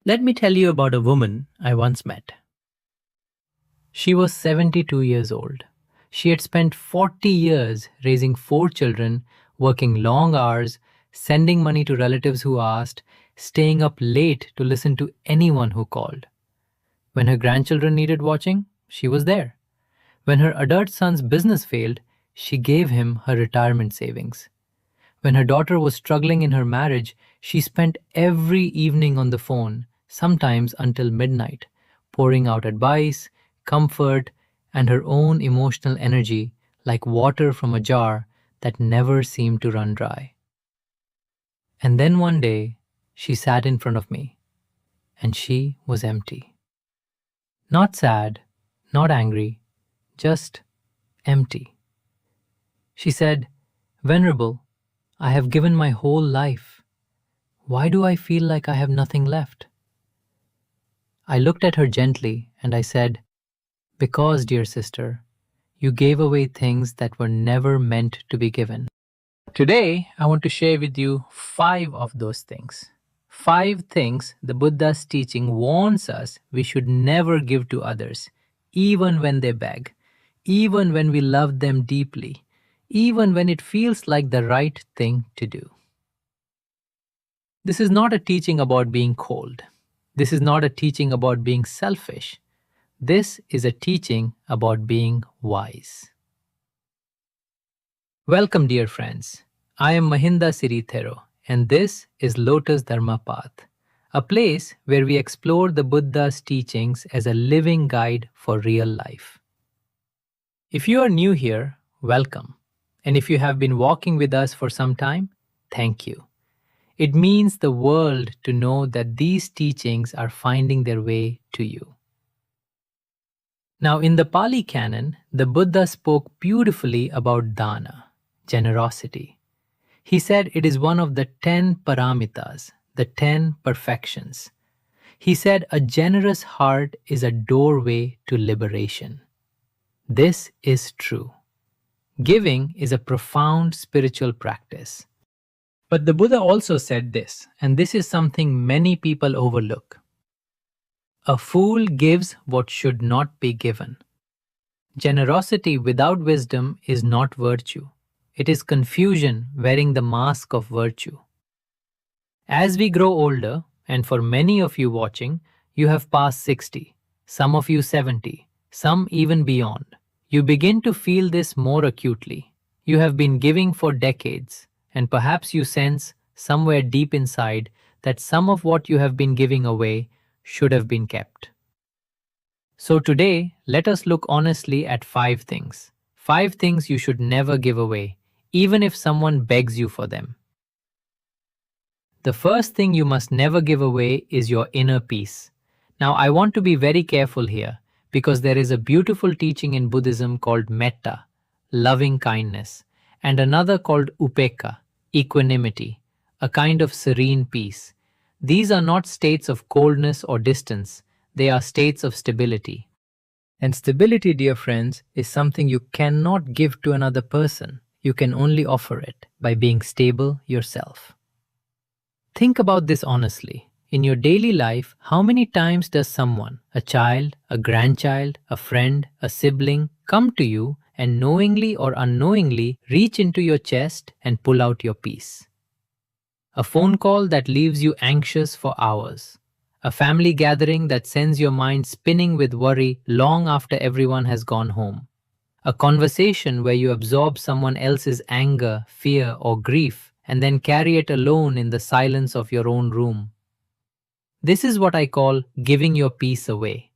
Let me tell you about a woman I once met. She was 72 years old. She had spent 40 years raising 4 children, working long hours, sending money to relatives who asked, staying up late to listen to anyone who called. When her grandchildren needed watching, she was there. When her adult son's business failed, she gave him her retirement savings. When her daughter was struggling in her marriage, she spent every evening on the phone, sometimes until midnight, pouring out advice, comfort, and her own emotional energy like water from a jar that never seemed to run dry. And then one day, she sat in front of me, and she was empty. Not sad, not angry, just empty. She said, "Venerable, I have given my whole life. Why do I feel like I have nothing left?" I looked at her gently and I said, "Because, dear sister, you gave away things that were never meant to be given." Today, I want to share with you 5 of those things. 5 things the Buddha's teaching warns us we should never give to others, even when they beg, even when we love them deeply, even when it feels like the right thing to do. This is not a teaching about being cold. This is not a teaching about being selfish. This is a teaching about being wise. Welcome, dear friends. I am Mahinda Sirithero, and this is Lotus Dharma Path, a place where we explore the Buddha's teachings as a living guide for real life. If you are new here, welcome. And if you have been walking with us for some time, thank you. It means the world to know that these teachings are finding their way to you. Now, in the Pali Canon, the Buddha spoke beautifully about dana, generosity. He said it is one of the 10 paramitas, the 10 perfections. He said a generous heart is a doorway to liberation. This is true. Giving is a profound spiritual practice. But the Buddha also said this, and this is something many people overlook. A fool gives what should not be given. Generosity without wisdom is not virtue. It is confusion wearing the mask of virtue. As we grow older, and for many of you watching, you have passed 60, some of you 70, some even beyond. You begin to feel this more acutely. You have been giving for decades, and perhaps you sense somewhere deep inside that some of what you have been giving away should have been kept. So today, let us look honestly at 5 things. 5 things you should never give away, even if someone begs you for them. The first thing you must never give away is your inner peace. Now, I want to be very careful here because there is a beautiful teaching in Buddhism called metta, loving kindness, and another called upekkha, equanimity, a kind of serene peace. These are not states of coldness or distance, they are states of stability. And stability, dear friends, is something you cannot give to another person. You can only offer it by being stable yourself. Think about this honestly. In your daily life, how many times does someone, a child, a grandchild, a friend, a sibling, come to you and knowingly or unknowingly reach into your chest and pull out your peace? A phone call that leaves you anxious for hours. A family gathering that sends your mind spinning with worry long after everyone has gone home. A conversation where you absorb someone else's anger, fear, or grief and then carry it alone in the silence of your own room. This is what I call giving your peace away.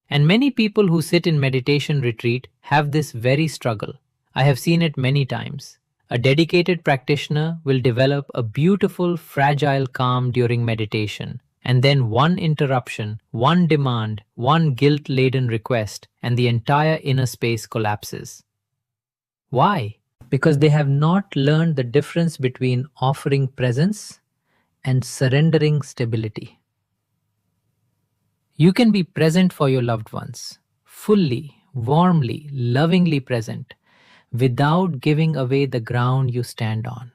And many people who sit in meditation retreat have this very struggle. I have seen it many times. A dedicated practitioner will develop a beautiful, fragile calm during meditation, and then one interruption, one demand, one guilt-laden request, and the entire inner space collapses. Why? Because they have not learned the difference between offering presence and surrendering stability. You can be present for your loved ones, fully, warmly, lovingly present, without giving away the ground you stand on.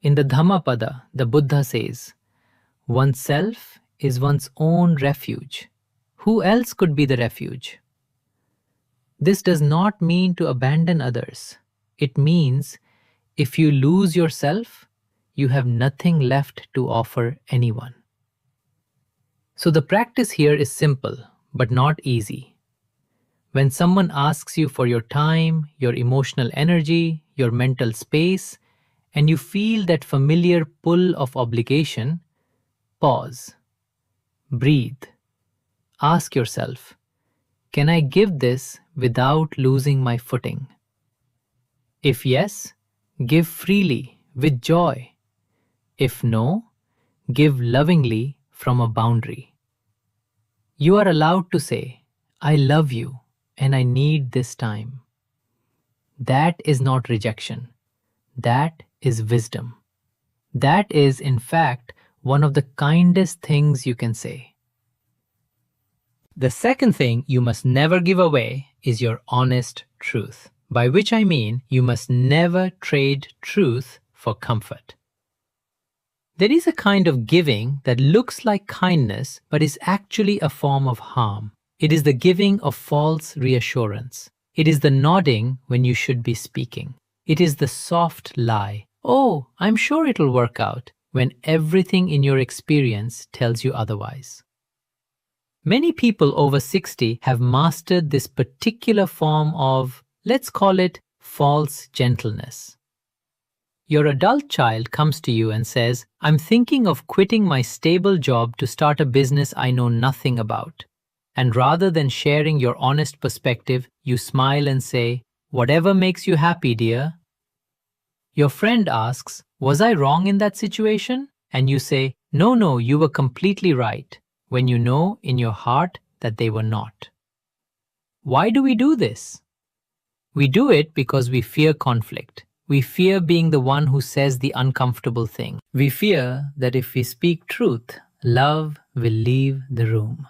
In the Dhammapada, the Buddha says, Oneself is one's own refuge. Who else could be the refuge? This does not mean to abandon others. It means if you lose yourself, you have nothing left to offer anyone. So the practice here is simple, but not easy. When someone asks you for your time, your emotional energy, your mental space, and you feel that familiar pull of obligation, pause, breathe, ask yourself, can I give this without losing my footing? If yes, give freely, with joy. If no, give lovingly from a boundary. You are allowed to say, I love you and I need this time. That is not rejection. That is wisdom. That is, in fact, one of the kindest things you can say. The second thing you must never give away is your honest truth, by which I mean you must never trade truth for comfort. There is a kind of giving that looks like kindness but is actually a form of harm. It is the giving of false reassurance. It is the nodding when you should be speaking. It is the soft lie. Oh, I'm sure it'll work out, when everything in your experience tells you otherwise. Many people over 60 have mastered this particular form of, let's call it, false gentleness. Your adult child comes to you and says, I'm thinking of quitting my stable job to start a business I know nothing about. And rather than sharing your honest perspective, you smile and say, whatever makes you happy, dear. Your friend asks, was I wrong in that situation? And you say, no, you were completely right, when you know in your heart that they were not. Why do we do this? We do it because we fear conflict. We fear being the one who says the uncomfortable thing. We fear that if we speak truth, love will leave the room.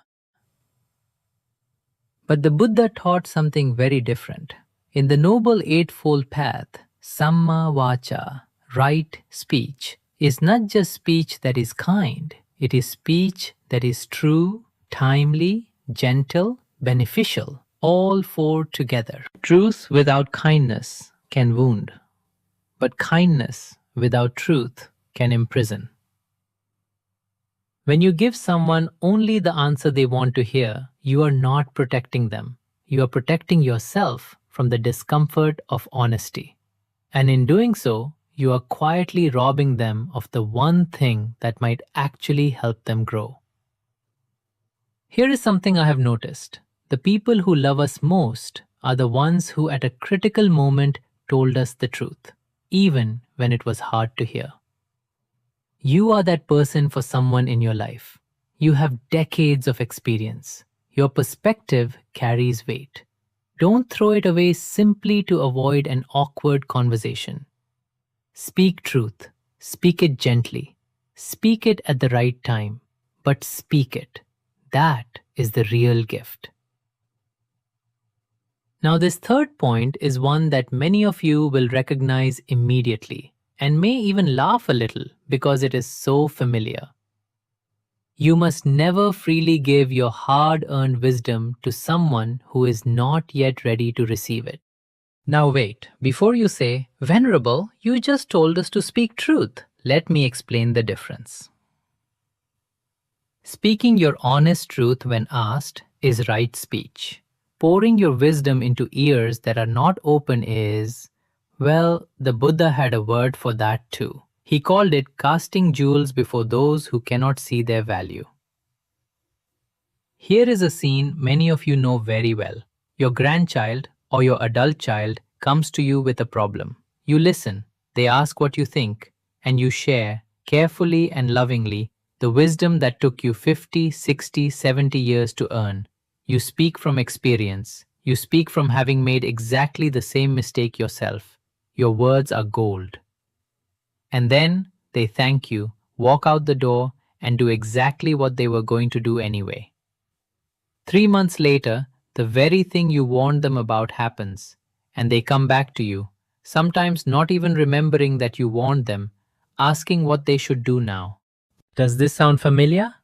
But the Buddha taught something very different. In the Noble Eightfold Path, Samma Vacha, right speech, is not just speech that is kind. It is speech that is true, timely, gentle, beneficial, all four together. Truth without kindness can wound, but kindness without truth can imprison. When you give someone only the answer they want to hear, you are not protecting them. You are protecting yourself from the discomfort of honesty. And in doing so, you are quietly robbing them of the one thing that might actually help them grow. Here is something I have noticed. The people who love us most are the ones who at a critical moment told us the truth, even when it was hard to hear. You are that person for someone in your life. You have decades of experience. Your perspective carries weight. Don't throw it away simply to avoid an awkward conversation. Speak truth. Speak it gently. Speak it at the right time. But speak it. That is the real gift. Now, this third point is one that many of you will recognize immediately and may even laugh a little because it is so familiar. You must never freely give your hard-earned wisdom to someone who is not yet ready to receive it. Now wait, before you say, Venerable, you just told us to speak truth. Let me explain the difference. Speaking your honest truth when asked is right speech. Pouring your wisdom into ears that are not open is, well, the Buddha had a word for that too. He called it casting jewels before those who cannot see their value. Here is a scene many of you know very well. Your grandchild or your adult child comes to you with a problem. You listen, they ask what you think, and you share, carefully and lovingly, the wisdom that took you 50, 60, 70 years to earn. You speak from experience. You speak from having made exactly the same mistake yourself. Your words are gold. And then they thank you, walk out the door, and do exactly what they were going to do anyway. 3 months later, the very thing you warned them about happens, and they come back to you, sometimes not even remembering that you warned them, asking what they should do now. Does this sound familiar?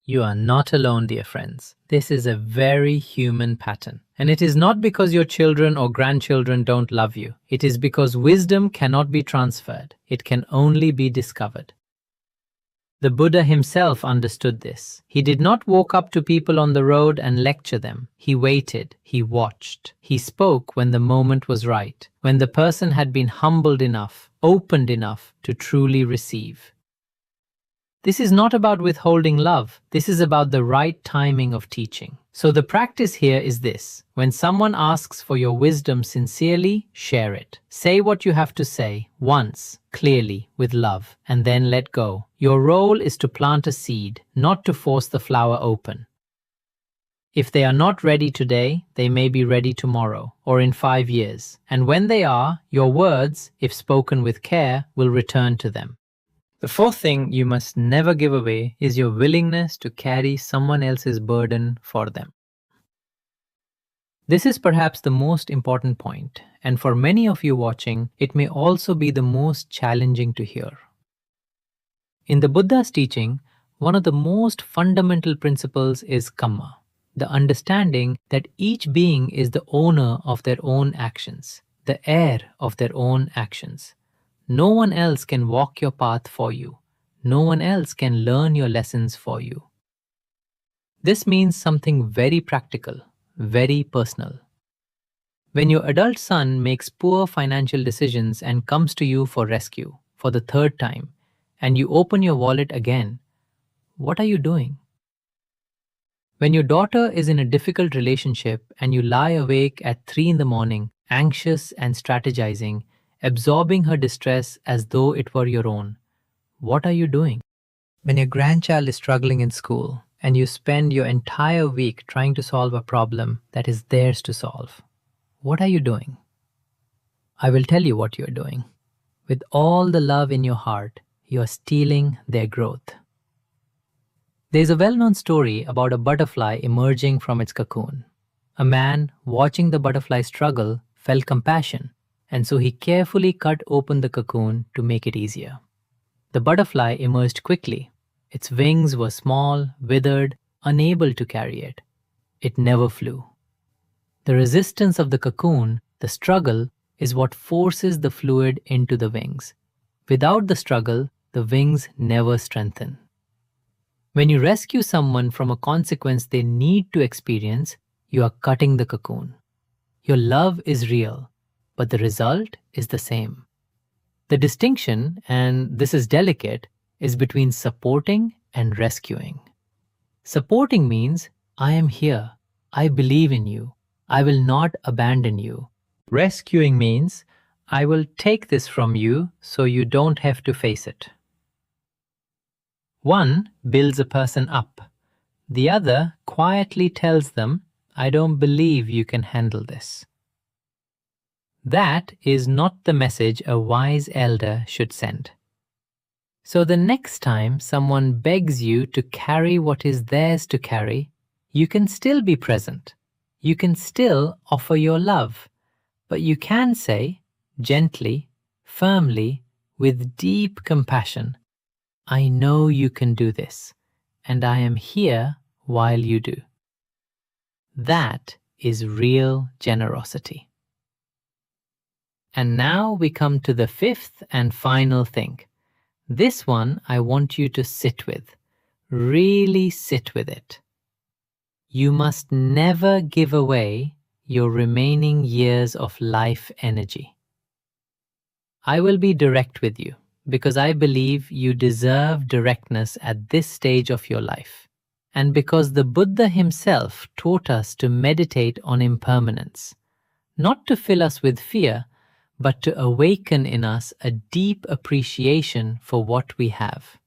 You are not alone, dear friends. This is a very human pattern. And it is not because your children or grandchildren don't love you. It is because wisdom cannot be transferred. It can only be discovered. The Buddha himself understood this. He did not walk up to people on the road and lecture them. He waited, he watched. He spoke when the moment was right, when the person had been humbled enough, opened enough to truly receive. This is not about withholding love. This is about the right timing of teaching. So the practice here is this. When someone asks for your wisdom sincerely, share it. Say what you have to say once, clearly, with love, and then let go. Your role is to plant a seed, not to force the flower open. If they are not ready today, they may be ready tomorrow or in 5 years. And when they are, your words, if spoken with care, will return to them. The fourth thing you must never give away is your willingness to carry someone else's burden for them. This is perhaps the most important point, and for many of you watching, it may also be the most challenging to hear. In the Buddha's teaching, one of the most fundamental principles is kamma, the understanding that each being is the owner of their own actions, the heir of their own actions. No one else can walk your path for you. No one else can learn your lessons for you. This means something very practical, very personal. When your adult son makes poor financial decisions and comes to you for rescue for the third time, and you open your wallet again, what are you doing? When your daughter is in a difficult relationship and you lie awake at 3 in the morning, anxious and strategizing, absorbing her distress as though it were your own, what are you doing? When your grandchild is struggling in school and you spend your entire week trying to solve a problem that is theirs to solve, what are you doing? I will tell you what you are doing. With all the love in your heart, you are stealing their growth. There is a well-known story about a butterfly emerging from its cocoon. A man, watching the butterfly struggle, felt compassion, and so he carefully cut open the cocoon to make it easier. The butterfly emerged quickly. Its wings were small, withered, unable to carry it. It never flew. The resistance of the cocoon, the struggle, is what forces the fluid into the wings. Without the struggle, the wings never strengthen. When you rescue someone from a consequence they need to experience, you are cutting the cocoon. Your love is real, but the result is the same. The distinction, and this is delicate, is between supporting and rescuing. Supporting means, I am here, I believe in you, I will not abandon you. Rescuing means, I will take this from you so you don't have to face it. One builds a person up. The other quietly tells them, I don't believe you can handle this. That is not the message a wise elder should send. So the next time someone begs you to carry what is theirs to carry, you can still be present. You can still offer your love, but you can say, gently, firmly, with deep compassion, I know you can do this, and I am here while you do. That is real generosity. And now we come to the fifth and final thing. This one I want you to sit with. Really sit with it. You must never give away your remaining years of life energy. I will be direct with you because I believe you deserve directness at this stage of your life, and because the Buddha himself taught us to meditate on impermanence, not to fill us with fear, but to awaken in us a deep appreciation for what we have.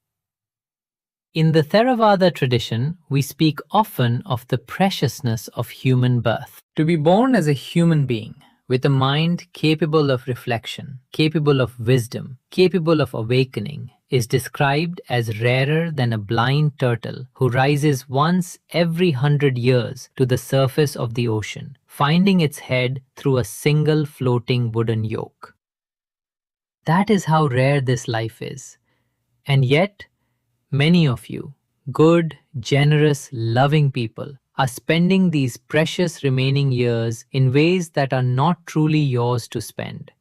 In the Theravada tradition, we speak often of the preciousness of human birth. To be born as a human being, with a mind capable of reflection, capable of wisdom, capable of awakening, is described as rarer than a blind turtle who rises once every 100 years to the surface of the ocean, finding its head through a single floating wooden yoke. That is how rare this life is. And yet, Many of you, good, generous, loving people, are spending these precious remaining years in ways that are not truly yours to spend.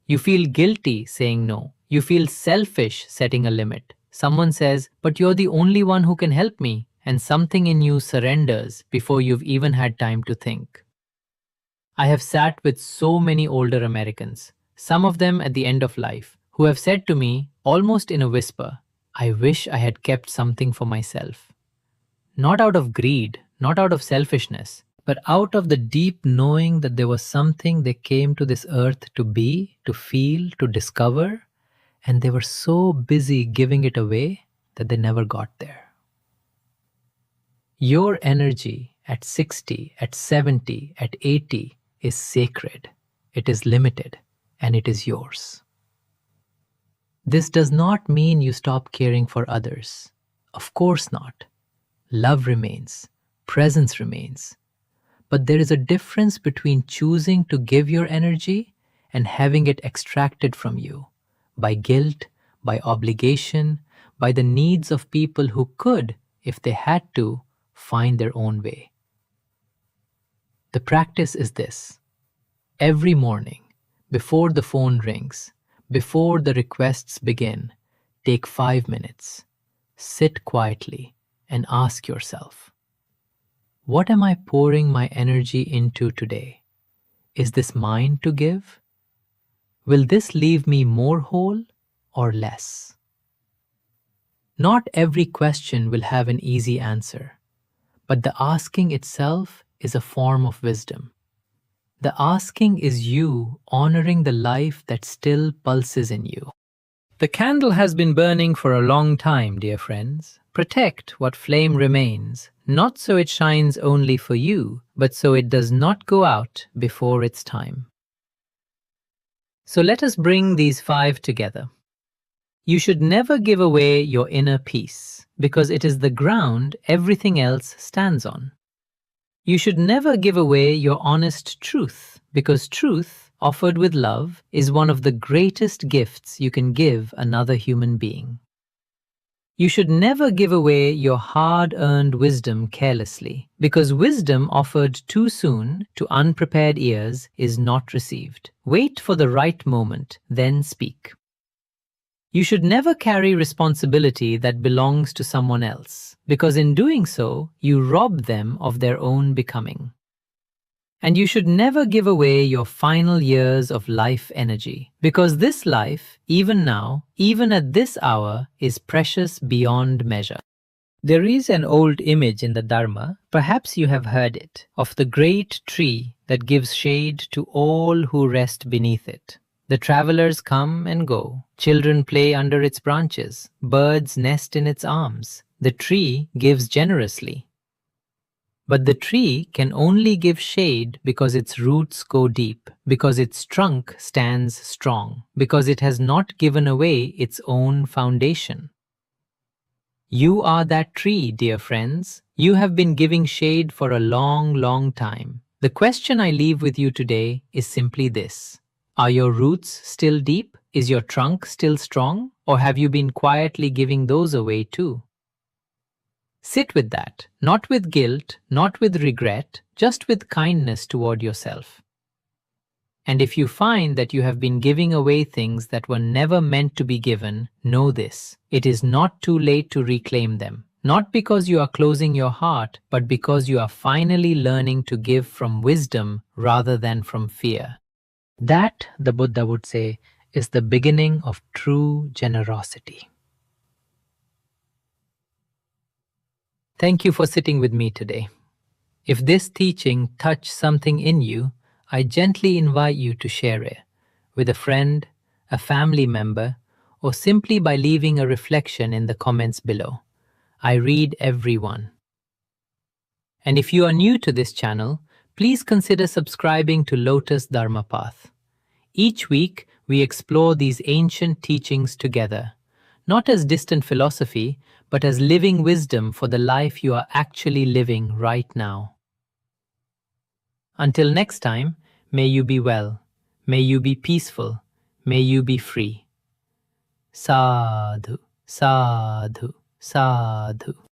You feel guilty saying no. You feel selfish setting a limit. Someone says, "But you're the only one who can help me," and something in you surrenders before you've even had time to think. I have sat with so many older Americans, some of them at the end of life, who have said to me, almost in a whisper, "I wish I had kept something for myself." Not out of greed, not out of selfishness, but out of the deep knowing that there was something they came to this earth to be, to feel, to discover, and they were so busy giving it away that they never got there. Your energy at 60, at 70, at 80 is sacred, it is limited, and it is yours. This does not mean you stop caring for others. Of course not. Love remains, presence remains. But there is a difference between choosing to give your energy and having it extracted from you by guilt, by obligation, by the needs of people who could, if they had to, find their own way. The practice is this. Every morning, before the phone rings, before the requests begin, take 5 minutes, sit quietly, and ask yourself, what am I pouring my energy into today? Is this mine to give? Will this leave me more whole or less? Not every question will have an easy answer, but the asking itself is a form of wisdom. The asking is you honoring the life that still pulses in you. The candle has been burning for a long time, dear friends. Protect what flame remains, not so it shines only for you, but so it does not go out before its time. So let us bring these 5 together. You should never give away your inner peace, because it is the ground everything else stands on. You should never give away your honest truth, because truth, offered with love, is one of the greatest gifts you can give another human being. You should never give away your hard-earned wisdom carelessly, because wisdom offered too soon to unprepared ears is not received. Wait for the right moment, then speak. You should never carry responsibility that belongs to someone else, because in doing so, you rob them of their own becoming. And you should never give away your final years of life energy, because this life, even now, even at this hour, is precious beyond measure. There is an old image in the Dharma, perhaps you have heard it, of the great tree that gives shade to all who rest beneath it. The travelers come and go, children play under its branches, birds nest in its arms. The tree gives generously. But the tree can only give shade because its roots go deep, because its trunk stands strong, because it has not given away its own foundation. You are that tree, dear friends. You have been giving shade for a long, long time. The question I leave with you today is simply this. Are your roots still deep? Is your trunk still strong? Or have you been quietly giving those away too? Sit with that, not with guilt, not with regret, just with kindness toward yourself. And if you find that you have been giving away things that were never meant to be given, know this: it is not too late to reclaim them. Not because you are closing your heart, but because you are finally learning to give from wisdom rather than from fear. That, the Buddha would say, is the beginning of true generosity. Thank you for sitting with me today. If this teaching touched something in you, I gently invite you to share it with a friend, a family member, or simply by leaving a reflection in the comments below. I read every one. And if you are new to this channel, please consider subscribing to Lotus Dharma Path. Each week, we explore these ancient teachings together, not as distant philosophy, but as living wisdom for the life you are actually living right now. Until next time, may you be well, may you be peaceful, may you be free. Sadhu, sadhu, Sadhu.